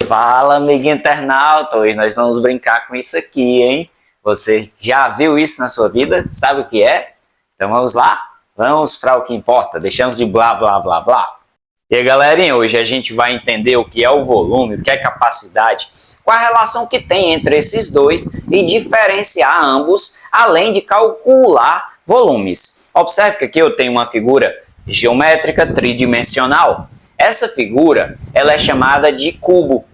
Fala, amigo internauta! Hoje nós vamos brincar com isso aqui, hein? Você já viu isso na sua vida? Sabe o que é? Então vamos lá? Vamos para o que importa. Deixamos de blá, blá, blá, blá. E aí, galerinha, hoje a gente vai entender o que é o volume, o que é capacidade, qual a relação que tem entre esses dois e diferenciar ambos, além de calcular volumes. Observe que aqui eu tenho uma figura geométrica tridimensional. Essa figura ela é chamada de cubo,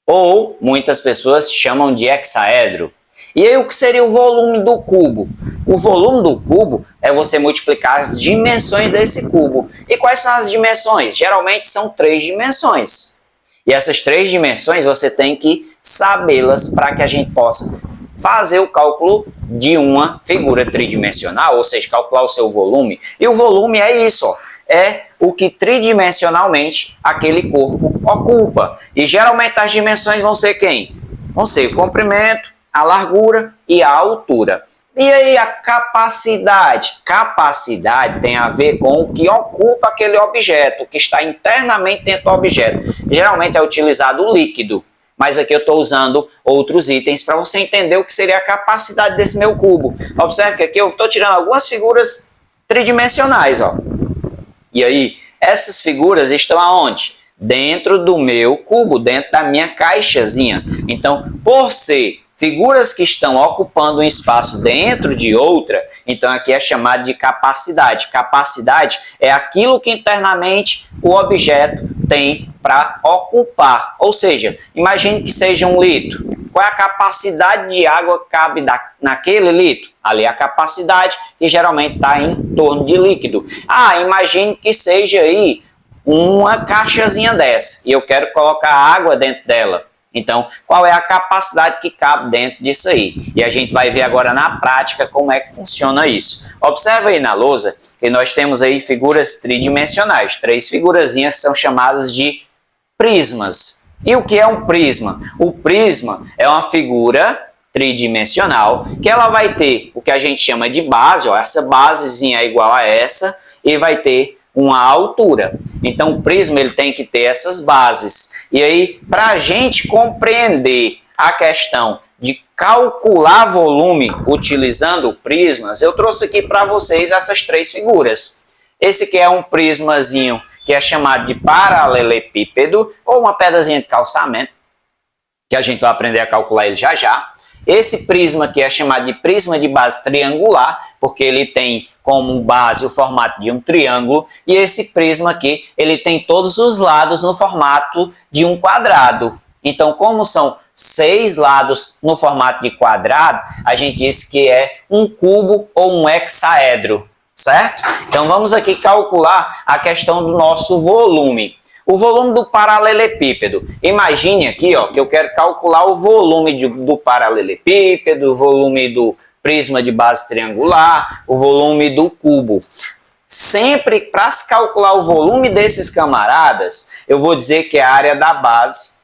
ou muitas pessoas chamam de hexaedro. E aí o que seria o volume do cubo? O volume do cubo é você multiplicar as dimensões desse cubo. E quais são as dimensões? Geralmente são 3 dimensões. E essas 3 dimensões você tem que sabê-las para que a gente possa fazer o cálculo de uma figura tridimensional, ou seja, calcular o seu volume. E o volume é isso, ó. É o que tridimensionalmente aquele corpo ocupa. E geralmente as dimensões vão ser quem? Vão ser o comprimento, a largura e a altura. E aí a capacidade? Capacidade tem a ver com o que ocupa aquele objeto, o que está internamente dentro do objeto. Geralmente é utilizado o líquido, mas aqui eu estou usando outros itens para você entender o que seria a capacidade desse meu cubo. Observe que aqui eu estou tirando algumas figuras tridimensionais, ó. E aí, essas figuras estão aonde? Dentro do meu cubo, dentro da minha caixazinha. Então, por ser figuras que estão ocupando um espaço dentro de outra, então aqui é chamado de capacidade. Capacidade é aquilo que internamente o objeto tem para ocupar. Ou seja, imagine que seja 1 litro. Qual é a capacidade de água que cabe naquele litro? Ali é a capacidade que geralmente está em torno de líquido. Imagine que seja aí uma caixazinha dessa e eu quero colocar água dentro dela. Então, qual é a capacidade que cabe dentro disso aí? E a gente vai ver agora na prática como é que funciona isso. Observa aí na lousa que nós temos aí figuras tridimensionais. 3 figurazinhas são chamadas de prismas. E o que é um prisma? O prisma é uma figura tridimensional que ela vai ter o que a gente chama de base, ó, essa basezinha é igual a essa e vai ter uma altura. Então o prisma ele tem que ter essas bases. E aí, para a gente compreender a questão de calcular volume utilizando prismas, eu trouxe aqui para vocês essas 3 figuras. Esse aqui é um prismazinho que é chamado de paralelepípedo, ou uma pedazinha de calçamento, que a gente vai aprender a calcular ele já já. Esse prisma aqui é chamado de prisma de base triangular, porque ele tem como base o formato de um triângulo, e esse prisma aqui, ele tem todos os lados no formato de um quadrado. Então, como são 6 lados no formato de quadrado, a gente diz que é um cubo ou um hexaedro, certo? Então, vamos aqui calcular a questão do nosso volume. O volume do paralelepípedo. Imagine aqui, ó, que eu quero calcular o volume do paralelepípedo, o volume do prisma de base triangular, o volume do cubo. Sempre para se calcular o volume desses camaradas, eu vou dizer que é a área da base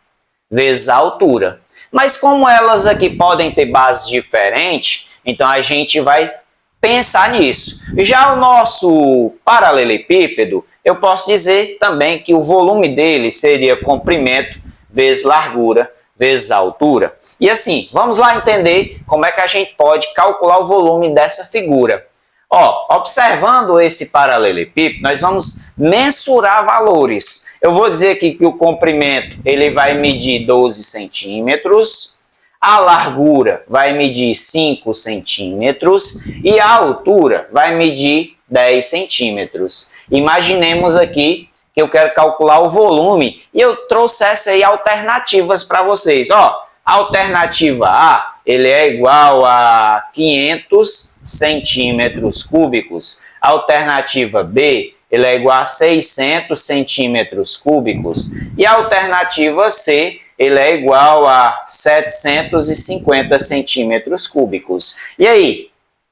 vezes a altura. Mas como elas aqui podem ter bases diferentes, então a gente vai pensar nisso. Já o nosso paralelepípedo, eu posso dizer também que o volume dele seria comprimento vezes largura vezes altura. E assim, vamos lá entender como é que a gente pode calcular o volume dessa figura. Ó, observando esse paralelepípedo, nós vamos mensurar valores. Eu vou dizer aqui que o comprimento ele vai medir 12 centímetros, a largura vai medir 5 centímetros e a altura vai medir 10 centímetros. Imaginemos aqui que eu quero calcular o volume e eu trouxesse aí alternativas para vocês. Ó, alternativa A, ele é igual a 500 centímetros cúbicos. Alternativa B, ele é igual a 600 centímetros cúbicos. E a alternativa C, ele é igual a 750 centímetros cúbicos. E aí,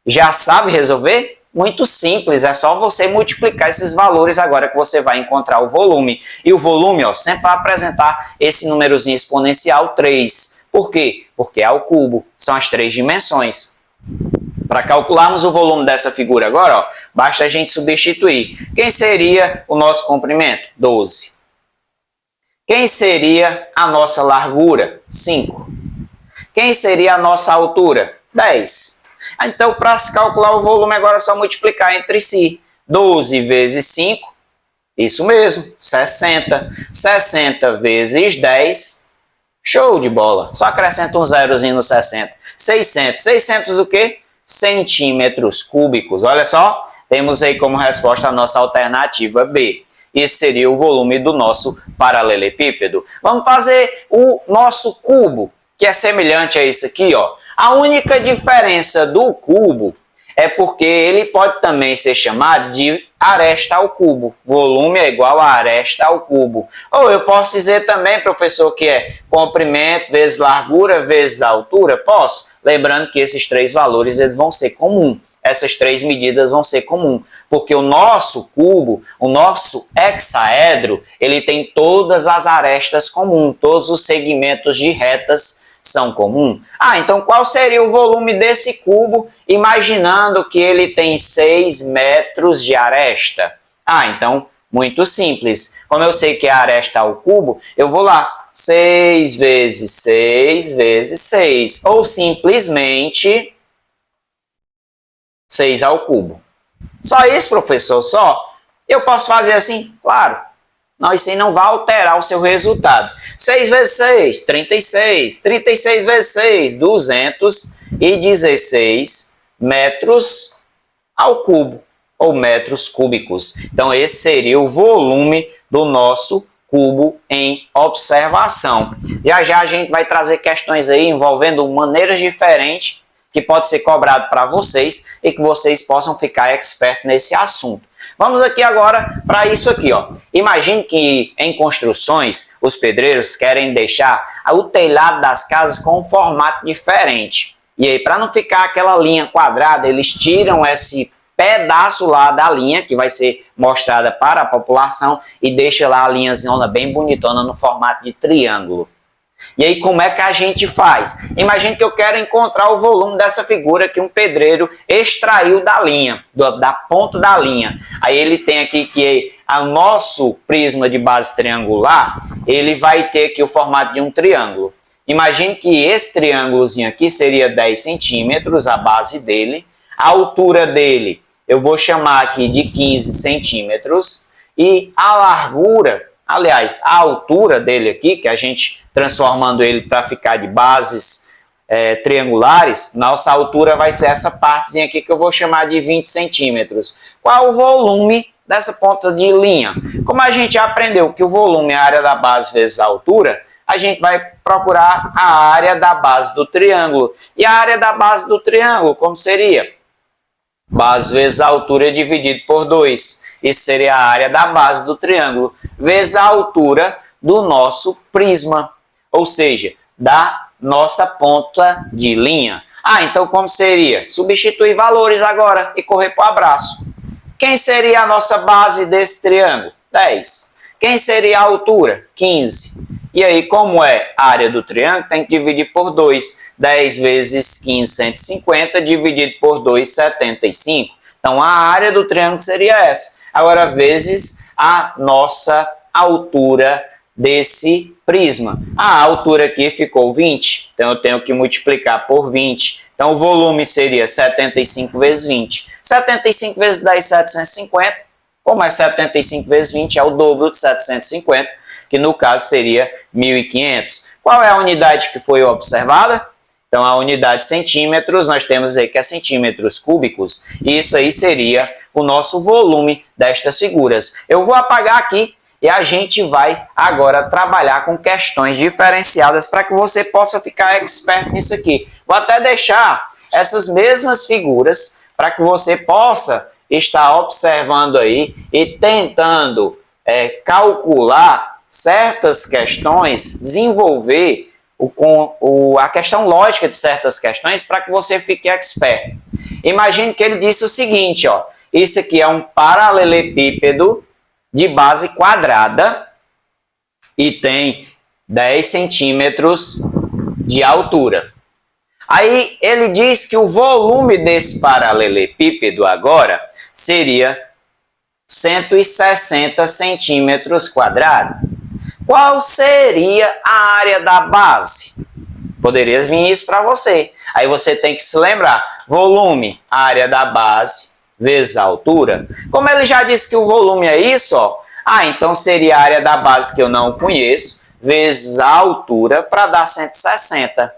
já sabe resolver? Muito simples, é só você multiplicar esses valores agora que você vai encontrar o volume. E o volume, ó, sempre vai apresentar esse númerozinho exponencial 3. Por quê? Porque é o cubo, são as 3 dimensões. Para calcularmos o volume dessa figura agora, ó, basta a gente substituir. Quem seria o nosso comprimento? 12. Quem seria a nossa largura? 5. Quem seria a nossa altura? 10. Então, para se calcular o volume, agora é só multiplicar entre si. 12 vezes 5, isso mesmo, 60. 60 vezes 10, show de bola. Só acrescenta um zerozinho no 60. 600. 600 o quê? Centímetros cúbicos. Olha só, temos aí como resposta a nossa alternativa B. Esse seria o volume do nosso paralelepípedo. Vamos fazer o nosso cubo, que é semelhante a isso aqui, ó. A única diferença do cubo é porque ele pode também ser chamado de aresta ao cubo. Volume é igual a aresta ao cubo. Ou eu posso dizer também, professor, que é comprimento vezes largura vezes altura? Posso. Lembrando que esses três valores eles vão ser comuns. Essas três medidas vão ser comuns, porque o nosso cubo, o nosso hexaedro, ele tem todas as arestas comuns, todos os segmentos de retas são comuns. Então qual seria o volume desse cubo, imaginando que ele tem 6 metros de aresta? Então, muito simples. Como eu sei que é a aresta ao cubo, eu vou lá, 6 vezes 6 vezes 6, ou simplesmente 6 ao cubo. Só isso, professor? Só? Eu posso fazer assim? Claro. Não, isso aí não vai alterar o seu resultado. 6 vezes 6, 36. 36 vezes 6, 216 metros ao cubo, ou metros cúbicos. Então, esse seria o volume do nosso cubo em observação. Já já a gente vai trazer questões aí envolvendo maneiras diferentes que pode ser cobrado para vocês e que vocês possam ficar expert nesse assunto. Vamos aqui agora para isso aqui, ó. Imagine que em construções os pedreiros querem deixar o telhado das casas com um formato diferente. E aí, para não ficar aquela linha quadrada, eles tiram esse pedaço lá da linha que vai ser mostrada para a população e deixa lá a linhazona bem bonitona no formato de triângulo. E aí, como é que a gente faz? Imagine que eu quero encontrar o volume dessa figura que um pedreiro extraiu da linha, da ponta da linha. Aí ele tem aqui que o nosso prisma de base triangular, ele vai ter aqui o formato de um triângulo. Imagine que esse triângulozinho aqui seria 10 centímetros, a base dele. A altura dele, eu vou chamar aqui de 15 centímetros. E a largura, aliás, a altura dele aqui, que a gente transformando ele para ficar de bases triangulares, nossa altura vai ser essa partezinha aqui que eu vou chamar de 20 centímetros. Qual o volume dessa ponta de linha? Como a gente aprendeu que o volume é a área da base vezes a altura, a gente vai procurar a área da base do triângulo. E a área da base do triângulo, como seria? Base vezes a altura dividido por 2. Isso seria a área da base do triângulo, vezes a altura do nosso prisma, ou seja, da nossa ponta de linha. Então como seria? Substituir valores agora e correr para o abraço. Quem seria a nossa base desse triângulo? 10. Quem seria a altura? 15. E aí, como é a área do triângulo, tem que dividir por 2. 10 vezes 15, 150, dividido por 2, 75. Então, a área do triângulo seria essa. Agora, vezes a nossa altura desse prisma. A altura aqui ficou 20, então eu tenho que multiplicar por 20. Então, o volume seria 75 vezes 20. 75 vezes 10, 750. Como é 75 vezes 20? É o dobro de 750, que no caso seria 1.500. Qual é a unidade que foi observada? Então, a unidade centímetros, nós temos aí que é centímetros cúbicos. E isso aí seria o nosso volume destas figuras. Eu vou apagar aqui e a gente vai agora trabalhar com questões diferenciadas para que você possa ficar expert nisso aqui. Vou até deixar essas mesmas figuras para que você possa estar observando aí e tentando calcular certas questões, desenvolver a questão lógica de certas questões para que você fique expert. Imagine que ele disse o seguinte, ó, isso aqui é um paralelepípedo de base quadrada e tem 10 centímetros de altura. Aí ele diz que o volume desse paralelepípedo agora seria 160 centímetros quadrados. qual seria a área da base? Poderia vir isso para você. Aí você tem que se lembrar, volume, área da base, vezes a altura. Como ele já disse que o volume é isso, ó, então seria a área da base que eu não conheço, vezes a altura para dar 160.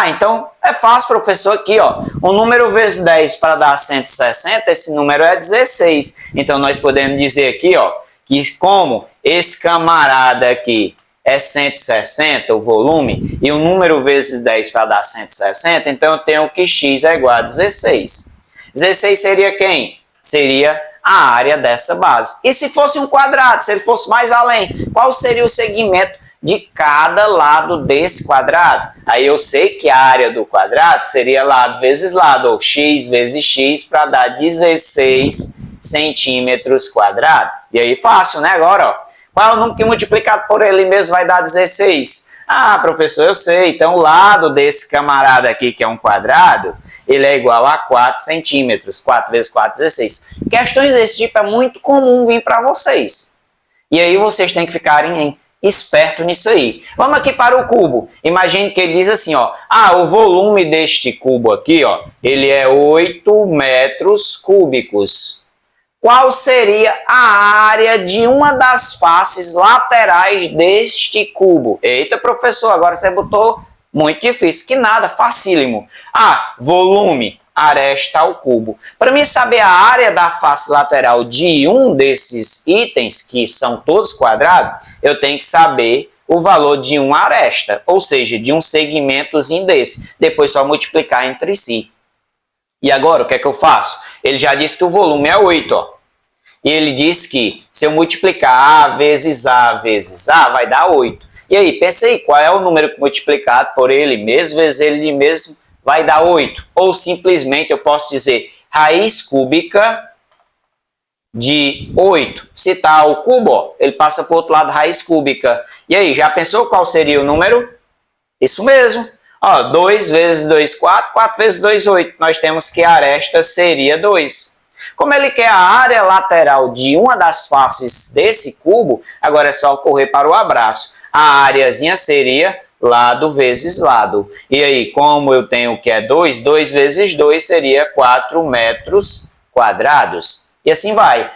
Então é fácil, professor, aqui, ó, um número vezes 10 para dar 160, esse número é 16. Então nós podemos dizer aqui, ó, que como esse camarada aqui é 160, o volume, e o número vezes 10 para dar 160, então eu tenho que x é igual a 16. 16 seria quem? Seria a área dessa base. E se fosse um quadrado, se ele fosse mais além, qual seria o segmento de cada lado desse quadrado? Aí eu sei que a área do quadrado seria lado vezes lado, ou x vezes x, para dar 16 centímetros quadrados. E aí fácil, né? Agora, ó, qual é o número que multiplicado por ele mesmo vai dar 16? Professor, eu sei. Então, o lado desse camarada aqui, que é um quadrado, ele é igual a 4 centímetros. 4 vezes 4, 16. Questões desse tipo é muito comum vir para vocês. E aí vocês têm que ficarem espertos nisso aí. Vamos aqui para o cubo. Imagine que ele diz assim, ó. O volume deste cubo aqui, ó, ele é 8 metros cúbicos. Qual seria a área de uma das faces laterais deste cubo? Eita, professor, agora você botou muito difícil. Que nada, facílimo. Volume, aresta ao cubo. Para mim saber a área da face lateral de um desses itens, que são todos quadrados, eu tenho que saber o valor de uma aresta, ou seja, de um segmentozinho desse. Depois só multiplicar entre si. E agora, o que é que eu faço? Ele já disse que o volume é 8, ó. E ele diz que se eu multiplicar A vezes vai dar 8. E aí, pensa aí, qual é o número multiplicado por ele mesmo, vezes ele mesmo, vai dar 8? Ou simplesmente eu posso dizer raiz cúbica de 8. Se está o cubo, ó, ele passa para o outro lado, raiz cúbica. E aí, já pensou qual seria o número? Isso mesmo. 2 vezes 2, 4. 4 vezes 2, 8. Nós temos que a aresta seria 2. Como ele quer a área lateral de uma das faces desse cubo, agora é só correr para o abraço. A áreazinha seria lado vezes lado. E aí, como eu tenho que é 2, 2 vezes 2 seria 4 metros quadrados. E assim vai.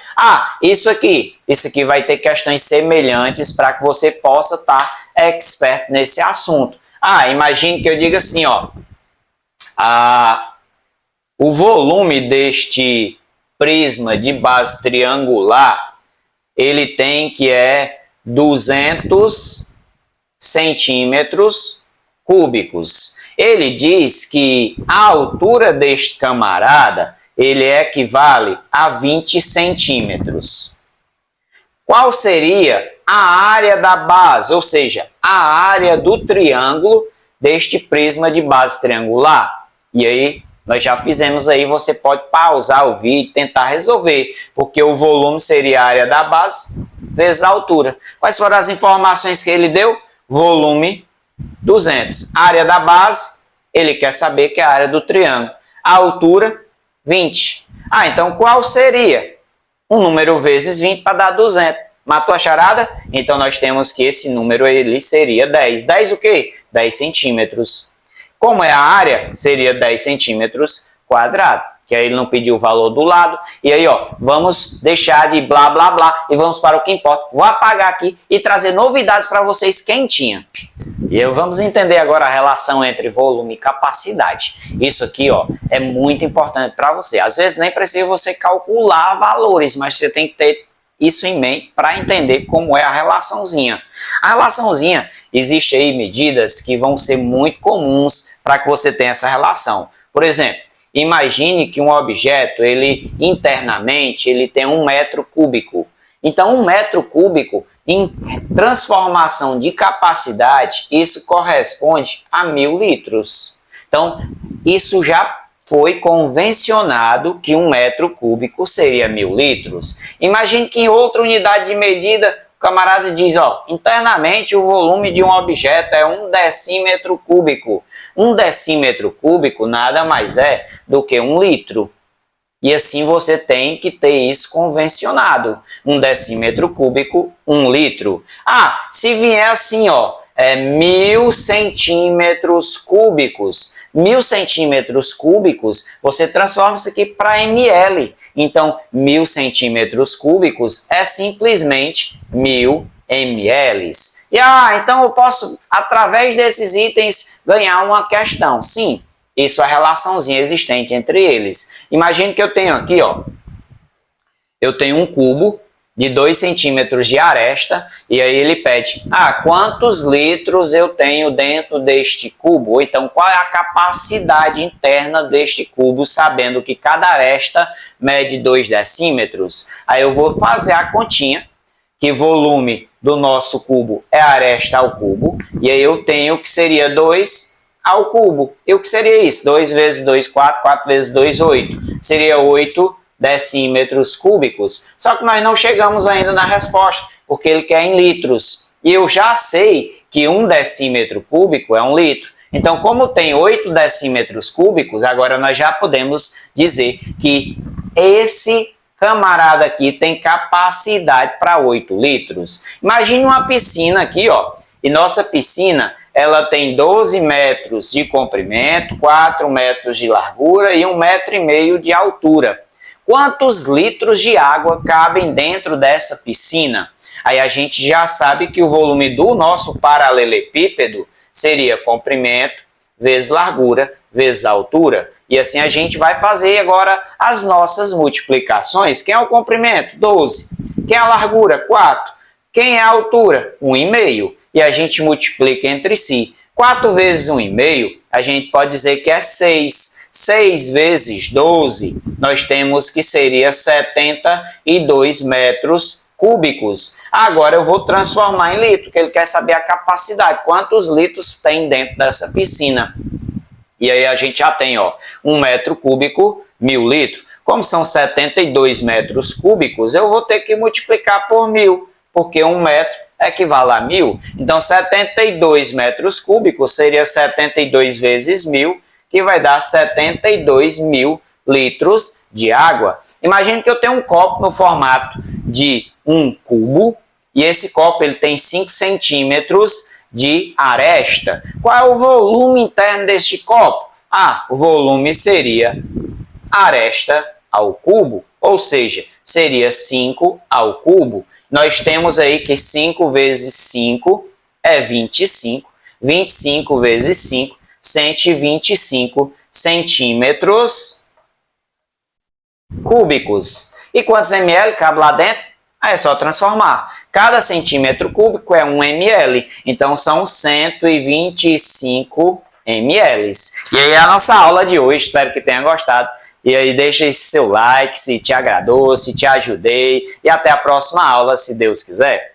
Isso aqui vai ter questões semelhantes para que você possa estar expert nesse assunto. Imagine que eu diga assim, ó. O volume deste prisma de base triangular, ele tem que é 200 centímetros cúbicos. Ele diz que a altura deste camarada, ele equivale a 20 centímetros. Qual seria a área da base, ou seja, a área do triângulo deste prisma de base triangular? E aí, nós já fizemos aí, você pode pausar o vídeo e tentar resolver, porque o volume seria a área da base vezes a altura. Quais foram as informações que ele deu? Volume 200. Área da base, ele quer saber que é a área do triângulo. A altura, 20. Então qual seria? Um número vezes 20 para dar 200. Matou a charada? Então nós temos que esse número ele seria 10. 10 o quê? 10 centímetros. Como é a área? Seria 10 centímetros quadrados. Que aí ele não pediu o valor do lado. E aí, ó, vamos deixar de blá, blá, blá e vamos para o que importa. Vou apagar aqui e trazer novidades para vocês quentinha. E aí vamos entender agora a relação entre volume e capacidade. Isso aqui, ó, é muito importante para você. Às vezes nem precisa você calcular valores, mas você tem que ter isso em mente para entender como é a relaçãozinha. A relaçãozinha, existe aí medidas que vão ser muito comuns para que você tenha essa relação. Por exemplo, imagine que um objeto, ele internamente, ele tem 1 metro cúbico. Então, 1 metro cúbico, em transformação de capacidade, isso corresponde a 1000 litros. Então, isso já foi convencionado que 1 metro cúbico seria 1000 litros. Imagine que em outra unidade de medida, o camarada diz, ó, internamente o volume de um objeto é 1 decímetro cúbico. 1 decímetro cúbico nada mais é do que 1 litro. E assim você tem que ter isso convencionado. 1 decímetro cúbico, 1 litro. Ah, se vier assim, ó, 1000 centímetros cúbicos. 1000 centímetros cúbicos, você transforma isso aqui para ml. Então, 1000 centímetros cúbicos é simplesmente 1000 ml. E então eu posso, através desses itens, ganhar uma questão. Sim, isso é a relaçãozinha existente entre eles. Imagine que eu tenho aqui, ó, eu tenho um cubo de 2 centímetros de aresta, e aí ele pede, quantos litros eu tenho dentro deste cubo? Ou então, qual é a capacidade interna deste cubo, sabendo que cada aresta mede 2 decímetros? Aí eu vou fazer a continha, que volume do nosso cubo é aresta ao cubo, e aí eu tenho que seria 2 ao cubo. E o que seria isso? 2 vezes 2, 4, 4 vezes 2, 8. Seria 8 decímetros cúbicos. Só que nós não chegamos ainda na resposta, porque ele quer em litros. E eu já sei que 1 decímetro cúbico é 1 litro. Então, como tem 8 decímetros cúbicos, agora nós já podemos dizer que esse camarada aqui tem capacidade para 8 litros. Imagine uma piscina aqui, ó. E nossa piscina, ela tem 12 metros de comprimento, 4 metros de largura e 1,5 metro de altura. Quantos litros de água cabem dentro dessa piscina? Aí a gente já sabe que o volume do nosso paralelepípedo seria comprimento vezes largura vezes altura. E assim a gente vai fazer agora as nossas multiplicações. Quem é o comprimento? 12. Quem é a largura? 4. Quem é a altura? 1,5. E a gente multiplica entre si. 4 vezes 1,5, a gente pode dizer que é 6. 6 vezes 12, nós temos que seria 72 metros cúbicos. Agora eu vou transformar em litro, porque ele quer saber a capacidade, quantos litros tem dentro dessa piscina. E aí a gente já tem, ó, 1 metro cúbico, 1000 litros. Como são 72 metros cúbicos, eu vou ter que multiplicar por 1000, porque 1 metro equivale a 1000. Então 72 metros cúbicos seria 72 vezes 1000, que vai dar 72 mil litros de água. Imagine que eu tenho um copo no formato de um cubo, e esse copo ele tem 5 centímetros de aresta. Qual é o volume interno deste copo? O volume seria aresta ao cubo, ou seja, seria 5 ao cubo. Nós temos aí que 5 vezes 5 é 25, 25 vezes 5, 125 centímetros cúbicos. E quantos ml cabe lá dentro? É só transformar. Cada centímetro cúbico é 1 ml, então são 125 ml. E aí é a nossa aula de hoje, espero que tenha gostado. E aí deixa esse seu like, se te agradou, se te ajudei. E até a próxima aula, se Deus quiser.